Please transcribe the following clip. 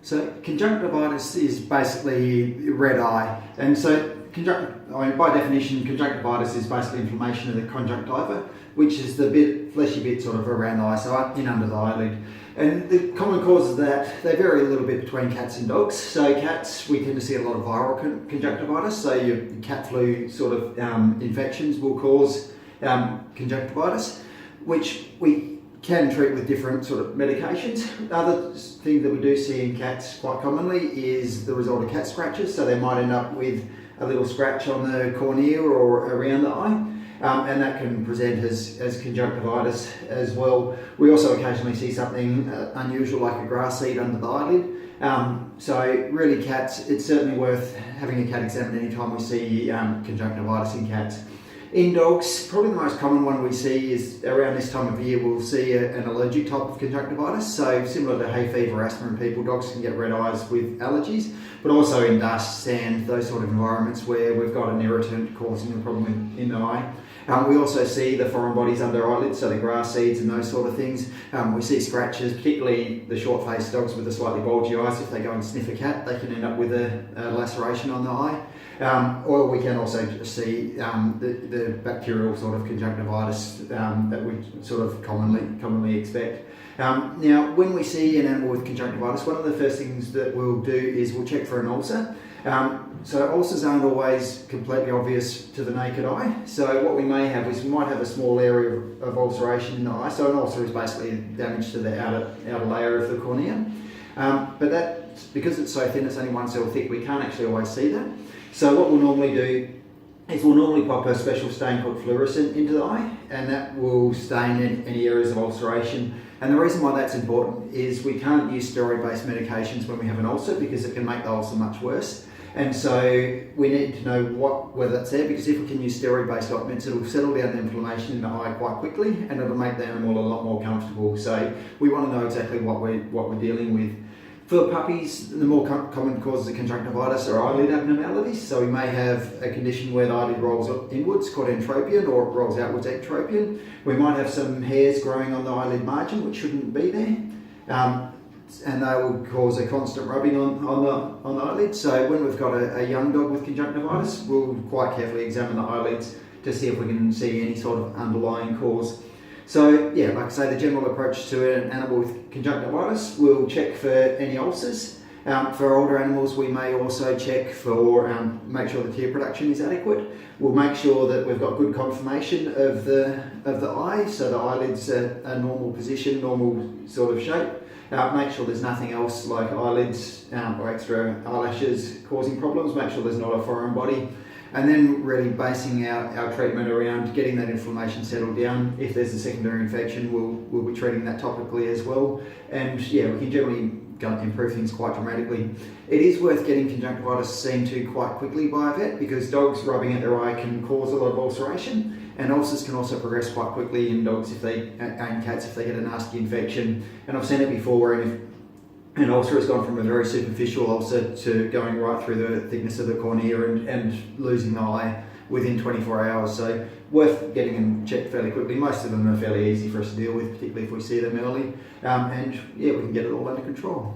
So conjunctivitis is basically red eye, and so by definition, conjunctivitis is basically inflammation of the conjunctiva, which is the fleshy bit sort of around the eye, so up in under the eyelid. And the common causes of that, they vary a little bit between cats and dogs. So cats, we tend to see a lot of viral conjunctivitis, so your cat flu sort of infections will cause conjunctivitis, which we can treat with different sort of medications. The other thing that we do see in cats quite commonly is the result of cat scratches, so they might end up with a little scratch on the cornea or around the eye. And that can present as conjunctivitis as well. We also occasionally see something unusual like a grass seed under the eyelid. So really cats, it's certainly worth having a cat examined anytime we see conjunctivitis in cats. In dogs, probably the most common one we see is around this time of year we'll see an allergic type of conjunctivitis. So similar to hay fever, asthma in people, dogs can get red eyes with allergies, but also in dust, sand, those sort of environments where we've got an irritant causing a problem in the eye. We also see the foreign bodies under eyelids, so the grass seeds and those sort of things. We see scratches, particularly the short-faced dogs with the slightly bulgy eyes. If they go and sniff a cat, they can end up with a laceration on the eye. Or we can also see the bacterial sort of conjunctivitis that we sort of commonly expect. Now, when we see an animal with conjunctivitis, one of the first things that we'll do is we'll check for an ulcer. So ulcers aren't always completely obvious to the naked eye. So what we may have is we might have a small area of ulceration in the eye. So an ulcer is basically damage to the outer layer of the cornea. But that, because it's so thin, it's only one cell thick, we can't actually always see that. So what we'll normally do is we'll normally pop a special stain called fluorescent into the eye, and that will stain any areas of ulceration. And the reason why that's important is we can't use steroid-based medications when we have an ulcer because it can make the ulcer much worse. And so we need to know whether that's there, because if we can use steroid-based ointments, it'll settle down the inflammation in the eye quite quickly, and it'll make the animal a lot more comfortable. So we want to know exactly what we're dealing with. For puppies, the more common causes of conjunctivitis are eyelid abnormalities. So we may have a condition where the eyelid rolls inwards called entropion, or it rolls outwards ectropion. We might have some hairs growing on the eyelid margin which shouldn't be there. And they will cause a constant rubbing on the eyelids. So when we've got a young dog with conjunctivitis, we'll quite carefully examine the eyelids to see if we can see any sort of underlying cause. So yeah, like I say, the general approach to an animal with conjunctivitis, we'll check for any ulcers. For older animals, we may also check for, make sure the tear production is adequate. We'll make sure that we've got good confirmation of the eye, so the eyelids are a normal position, normal sort of shape. Make sure there's nothing else like eyelids or extra eyelashes causing problems. Make sure there's not a foreign body. And then really basing our treatment around getting that inflammation settled down. If there's a secondary infection, we'll be treating that topically as well. And yeah, we can generally improve things quite dramatically. It is worth getting conjunctivitis seen to quite quickly by a vet, because dogs rubbing at their eye can cause a lot of ulceration. And ulcers can also progress quite quickly in dogs and cats if they get a nasty infection. And I've seen it before where if an ulcer has gone from a very superficial ulcer to going right through the thickness of the cornea and losing the eye within 24 hours. So worth getting them checked fairly quickly. Most of them are fairly easy for us to deal with, particularly if we see them early. And yeah, we can get it all under control.